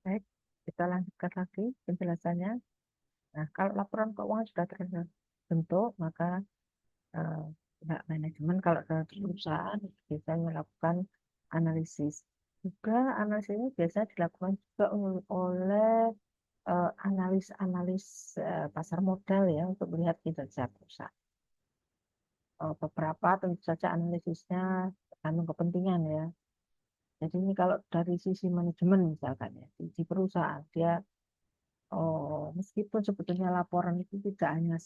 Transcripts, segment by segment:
Baik, kita lanjutkan lagi penjelasannya. Nah, kalau laporan keuangan sudah terbentuk, maka eh, pihak manajemen kalau dari perusahaan biasanya melakukan analisis. Juga analisis ini biasanya dilakukan juga oleh analis-analis pasar modal ya untuk melihat kinerja perusahaan. Beberapa tentu saja analisisnya tergantung kepentingan ya. Jadi ini kalau dari sisi manajemen misalkan ya, di perusahaan dia meskipun sebetulnya laporan itu tidak hanya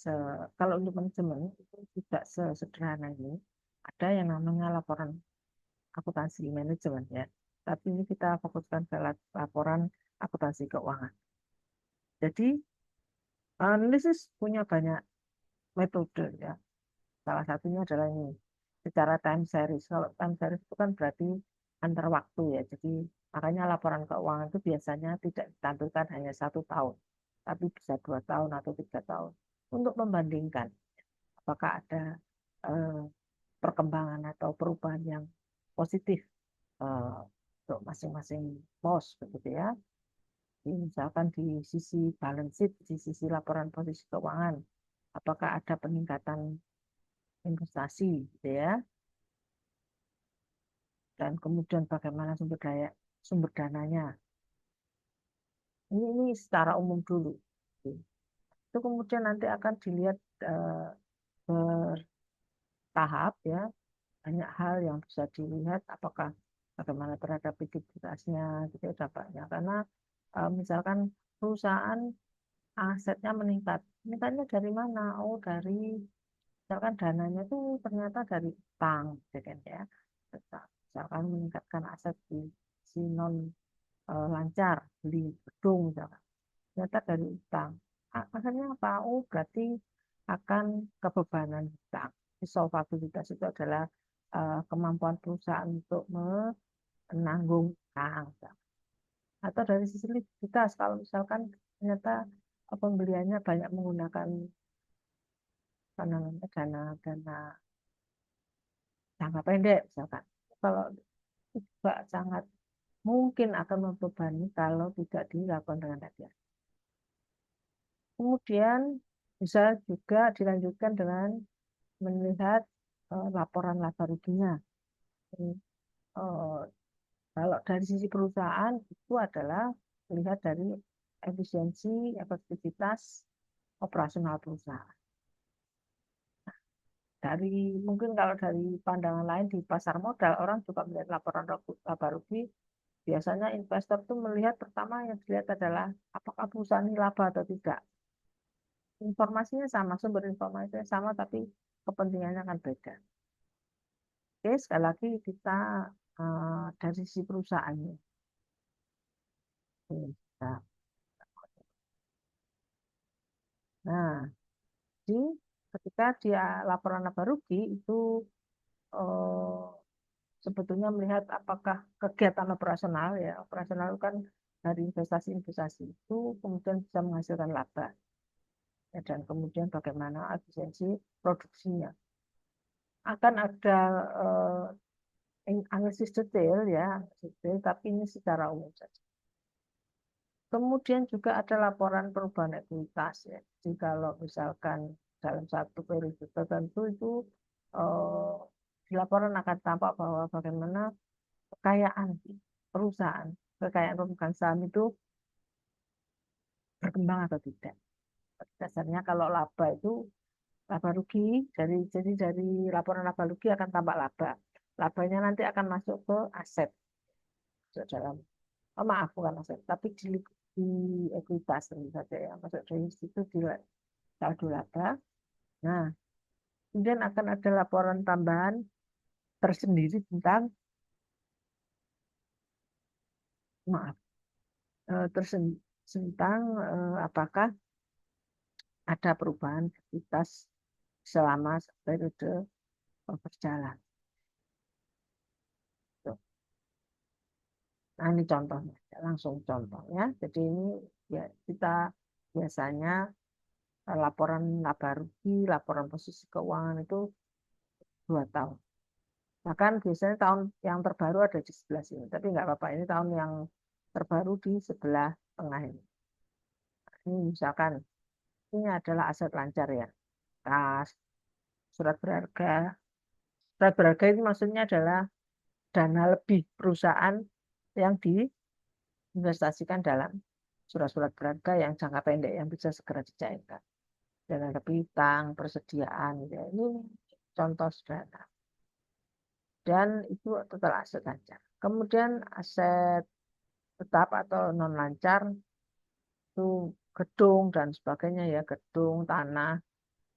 kalau untuk manajemen itu tidak sesederhana ini. Ada yang namanya laporan akuntansi manajemen ya. Tapi ini kita fokuskan ke laporan akuntansi keuangan. Jadi analisis punya banyak metode ya. Salah satunya adalah ini secara time series. Kalau time series itu kan berarti antar waktu ya. Jadi makanya laporan keuangan itu biasanya tidak ditampilkan hanya 1 tahun, tapi bisa 2 tahun atau 3 tahun untuk membandingkan apakah ada eh, perkembangan atau perubahan yang positif untuk masing-masing pos begitu ya. Misalkan di sisi balance sheet, di sisi laporan posisi keuangan, apakah ada peningkatan investasi gitu ya, dan kemudian bagaimana sumber dananya. Ini secara umum dulu. Itu kemudian nanti akan dilihat bertahap ya, banyak hal yang bisa dilihat apakah bagaimana terhadap likuiditasnya gitu ya, dampaknya. Karena misalkan perusahaan asetnya meningkat. Meningkatnya dari mana? Oh, dari misalkan dananya itu ternyata dari utang, gitu kan ya. Misalkan meningkatkan aset di si non lancar, beli gedung misalkan. Ternyata dari utang. Akhirnya apa? Oh, berarti akan kebebanan utang. Solvabilitas itu adalah kemampuan perusahaan untuk menanggung utang. Atau dari sisi likuiditas, kalau misalkan ternyata pembeliannya banyak menggunakan apa namanya dana-dana jangka pendek misalkan. Kalau itu juga sangat mungkin akan membebani kalau tidak dilakukan dengan hati-hati. Kemudian bisa juga dilanjutkan dengan melihat laporan laba ruginya. Jadi, eh, kalau dari sisi perusahaan itu adalah melihat dari efisiensi, efektivitas operasional perusahaan. Mungkin kalau dari pandangan lain di pasar modal, orang juga melihat laporan laba rugi. Biasanya investor tuh melihat pertama yang dilihat adalah apakah perusahaan ini laba atau tidak. Informasinya sama, sumber informasinya sama, tapi kepentingannya akan beda. Oke, sekali lagi kita dari sisi perusahaannya. Oke, nah, nah, jadi ketika dia laporan laba rugi itu eh, sebetulnya melihat apakah kegiatan operasional ya operasional itu kan dari investasi-investasi itu kemudian bisa menghasilkan laba ya, dan kemudian bagaimana efisiensi produksinya akan ada analisis detail ya detail, tapi ini secara umum saja. Kemudian juga ada laporan perubahan ekuitas ya. Jadi kalau misalkan dalam satu periode tertentu itu eh, di laporan akan tampak bahwa bagaimana kekayaan perusahaan, kekayaan pemegang saham itu berkembang atau tidak. Dasarnya kalau laba itu laba rugi, jadi dari laporan laba rugi akan tampak laba. Labanya nanti akan masuk ke aset, masuk dalam, oh maaf bukan aset, tapi di ekuitas tentu saja ya, masuk dari situ di saldo laba. Nah, kemudian akan ada laporan tambahan tersendiri tentang, maaf, tentang apakah ada perubahan aktivitas selama periode berjalan. Tuh. Nah, ini contohnya, langsung contohnya. Jadi ini ya kita biasanya laporan laba rugi, laporan posisi keuangan itu 2 tahun. Bahkan biasanya tahun yang terbaru ada di sebelah sini, tapi nggak apa-apa. Ini tahun yang terbaru di sebelah tengah ini. Ini misalkan ini adalah aset lancar ya, kas, surat berharga. Surat berharga itu maksudnya adalah dana lebih perusahaan yang diinvestasikan dalam surat-surat berharga yang jangka pendek yang bisa segera dicairkan. Dan ada piutang, persediaan. Ya. Ini contoh sederhana. Dan itu total aset lancar. Kemudian aset tetap atau non lancar itu gedung dan sebagainya ya, gedung, tanah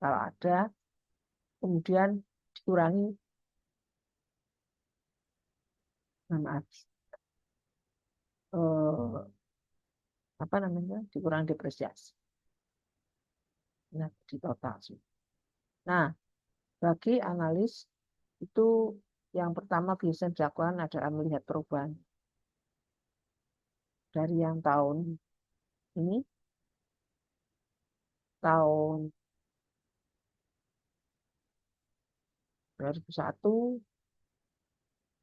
kalau ada, kemudian dikurangi maaf, apa namanya, dikurangi depresiasi. Nah, di total sih. Nah, bagi analis itu yang pertama biasanya dilakukan adalah melihat perubahan dari yang tahun ini, tahun 2001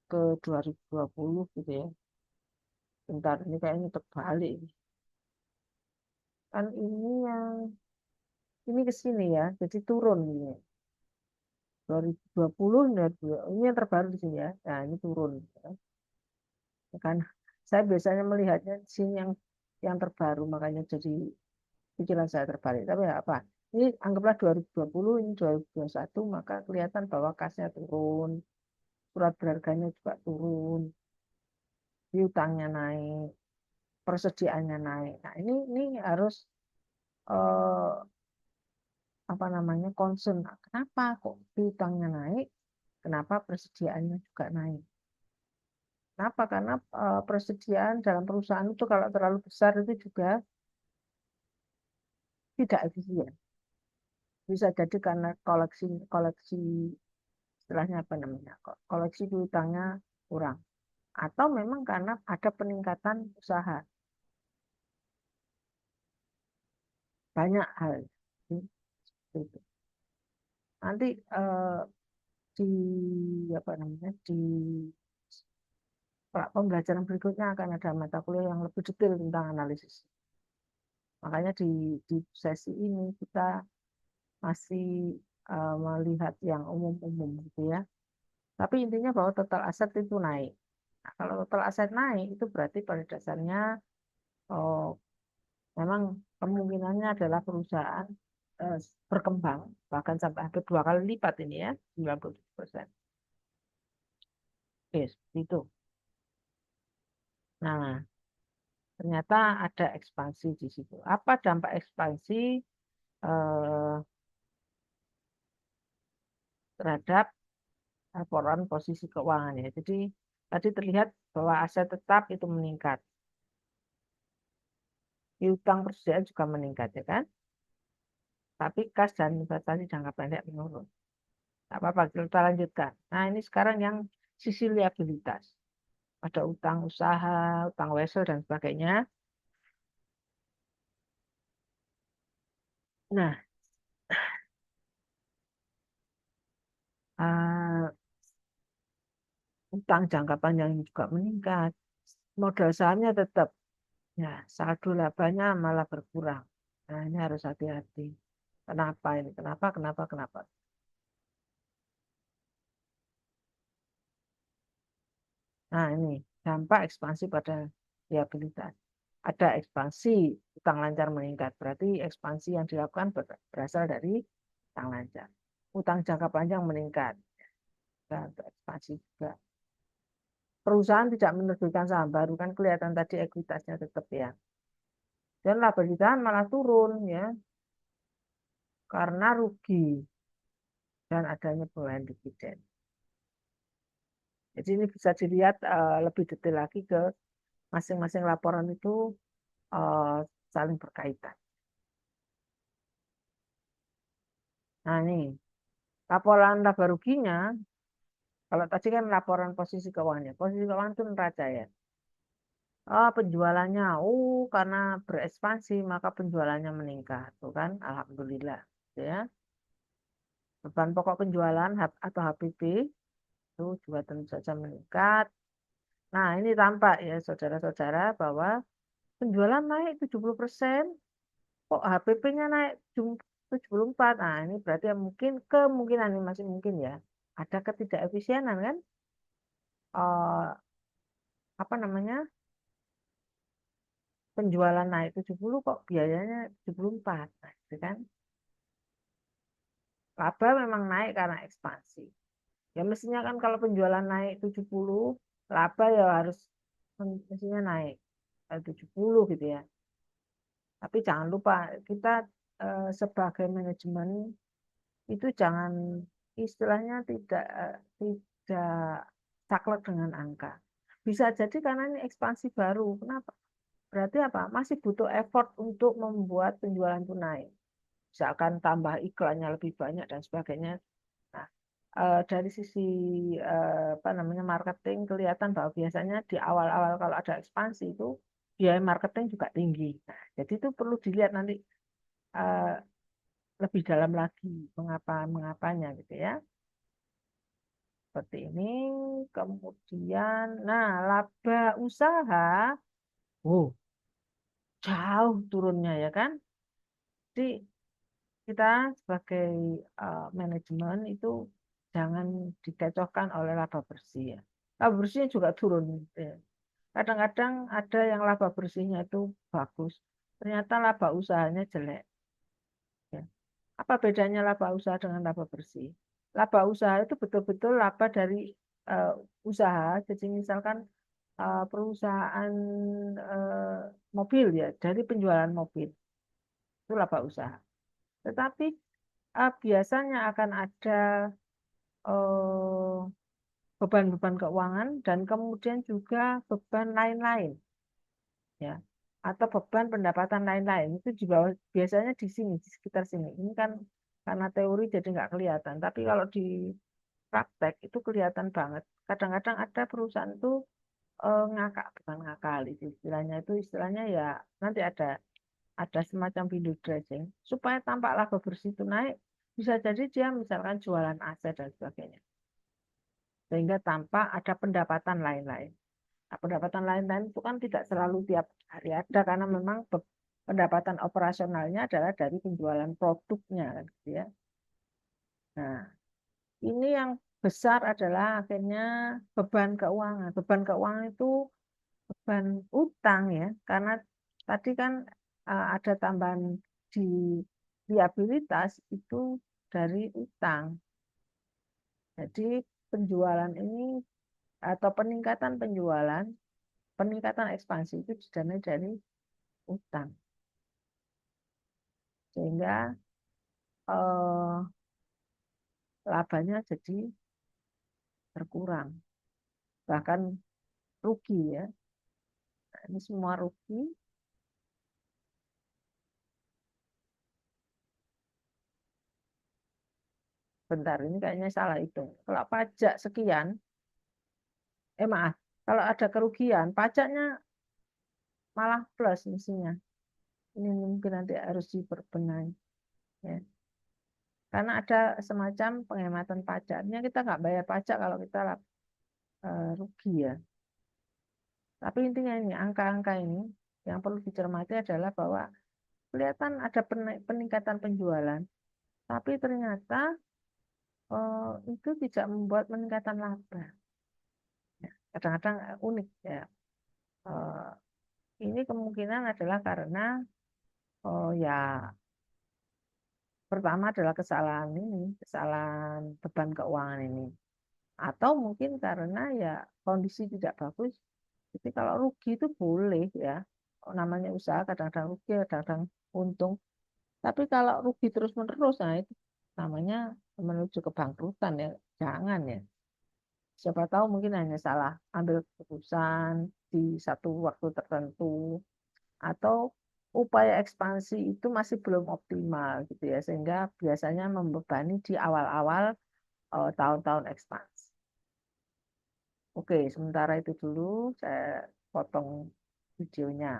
ke 2020 gitu ya. Bentar, ini kayaknya terbalik. Kan ini ke sini ya, jadi turun ini. 2020 ini yang terbaru di sini ya. Nah, ini turun ya. Kan saya biasanya melihatnya di sini yang terbaru, makanya jadi pikiran saya terbalik. Tapi ya apa? Ini anggaplah 2020, ini 2021, maka kelihatan bahwa kasnya turun, surat berharganya juga turun, piutangnya naik, persediaannya naik. Nah, ini harus eh, apa namanya concern. Kenapa kok piutangnya naik? Kenapa persediaannya juga naik? Kenapa? Karena persediaan dalam perusahaan itu kalau terlalu besar itu juga tidak efisien. Bisa jadi karena koleksi koleksi istilahnya apa namanya? Koleksi piutangnya kurang. Atau memang karena ada peningkatan usaha. Banyak hal. Itu. Nanti di apa namanya di pembelajaran berikutnya akan ada mata kuliah yang lebih detail tentang analisis. Makanya di sesi ini kita masih melihat yang umum-umum gitu ya. Tapi intinya bahwa total aset itu naik. Nah, kalau total aset naik itu berarti pada dasarnya oh, memang kemungkinannya adalah perusahaan eh, berkembang bahkan sampai hampir 2 kali lipat ini ya, 97%. Oke, seperti itu. Nah, ternyata ada ekspansi di situ. Apa dampak ekspansi eh, terhadap laporan posisi keuangan ya? Jadi tadi terlihat bahwa aset tetap itu meningkat, piutang persediaan juga meningkat ya kan? Tapi kas dan investasi jangka pendek menurun. Tidak apa-apa, kita lanjutkan. Nah, ini sekarang yang sisi liabilitas. Ada utang usaha, utang wesel, dan sebagainya. Nah, uh, utang jangka panjang juga meningkat. Modal sahamnya tetap. Ya, saldo labanya malah berkurang. Nah, ini harus hati-hati. Kenapa ini? Kenapa, kenapa, kenapa? Nah, ini dampak ekspansi pada liabilitas. Ada ekspansi utang lancar meningkat. Berarti ekspansi yang dilakukan berasal dari utang lancar. Utang jangka panjang meningkat. Dan ekspansi juga. Perusahaan tidak menerbitkan saham baru kan kelihatan tadi ekuitasnya tetap ya. Dan laba di tahan malah turun ya karena rugi dan adanya pembelian dividen. Jadi ini bisa dilihat lebih detail lagi ke masing-masing laporan itu uh, saling berkaitan. Nah ini laporan laba ruginya, kalau tadi kan laporan posisi keuangannya, posisi keuangan itu neraca ya. Penjualannya, karena berekspansi maka penjualannya meningkat, tuh kan, alhamdulillah, gitu ya. Beban pokok penjualan atau HPP itu juga tentu saja meningkat. Nah, ini tampak ya saudara-saudara bahwa penjualan naik 70%, kok HPP-nya naik 74. Nah, ini berarti mungkin kemungkinan ini masih mungkin ya. Ada ketidakefisienan kan? Apa namanya? Penjualan naik 70 kok biayanya 74. Nah, gitu kan? Laba memang naik karena ekspansi. Ya mestinya kan kalau penjualan naik 70, laba ya harus mestinya naik 70 gitu ya. Tapi jangan lupa kita sebagai manajemen itu jangan istilahnya tidak saklek dengan angka. Bisa jadi karena ini ekspansi baru. Kenapa? Berarti apa? Masih butuh effort untuk membuat penjualan itu naik. Misalkan tambah iklannya lebih banyak dan sebagainya. Nah, dari sisi apa namanya marketing kelihatan bahwa biasanya di awal-awal kalau ada ekspansi itu biaya marketing juga tinggi. Nah, jadi itu perlu dilihat nanti eh, lebih dalam lagi mengapanya gitu ya. Seperti ini. Kemudian, nah laba usaha, oh jauh turunnya ya kan. Jadi kita sebagai manajemen itu jangan dikecohkan oleh laba bersih ya. Laba bersihnya juga turun. Gitu ya. Kadang-kadang ada yang laba bersihnya itu bagus, ternyata laba usahanya jelek. Ya. Apa bedanya laba usaha dengan laba bersih? Laba usaha itu betul-betul laba dari eh, usaha. Jadi misalkan perusahaan eh, mobil ya, dari penjualan mobil itu laba usaha. Tetapi biasanya akan ada eh, beban-beban keuangan dan kemudian juga beban lain-lain ya atau beban pendapatan lain-lain itu di bawah biasanya di sini di sekitar sini ini kan karena teori jadi nggak kelihatan tapi kalau di praktek itu kelihatan banget kadang-kadang ada perusahaan itu ngakak bukan ngakali istilahnya itu istilahnya ya nanti ada semacam window dressing supaya tampak laba bersih itu naik bisa jadi dia misalkan jualan aset dan sebagainya sehingga tampak ada pendapatan lain-lain. Nah, pendapatan lain-lain itu kan tidak selalu tiap hari ada karena memang pendapatan operasionalnya adalah dari penjualan produknya kan gitu ya. Nah, ini yang besar adalah akhirnya beban keuangan. Beban keuangan itu beban utang ya, karena tadi kan ada tambahan di liabilitas itu dari utang. Jadi penjualan ini atau peningkatan penjualan, peningkatan ekspansi itu didanai dari utang. Sehingga eh, labanya jadi berkurang, bahkan rugi ya. Nah, ini semua rugi. Bentar, ini kayaknya salah hitung. Kalau pajak sekian, maaf, kalau ada kerugian, pajaknya malah plus mestinya. Ini mungkin nanti harus diperbenahi. Ya. Karena ada semacam penghematan pajak. Artinya kita nggak bayar pajak kalau kita rugi ya. Tapi intinya ini, angka-angka ini yang perlu dicermati adalah bahwa kelihatan ada peningkatan penjualan, tapi ternyata itu tidak membuat peningkatan laba. Ya, kadang-kadang unik ya. Eh, ini kemungkinan adalah karena ya pertama adalah kesalahan ini, kesalahan beban keuangan ini. Atau mungkin karena ya kondisi tidak bagus. Jadi kalau rugi itu boleh ya. Namanya usaha kadang-kadang rugi, kadang-kadang untung. Tapi kalau rugi terus-menerus, nah itu namanya menuju kebangkrutan ya. Jangan ya. Siapa tahu mungkin hanya salah ambil keputusan di satu waktu tertentu atau upaya ekspansi itu masih belum optimal gitu ya sehingga biasanya membebani di awal-awal tahun-tahun ekspansi. Oke, sementara itu dulu saya potong videonya.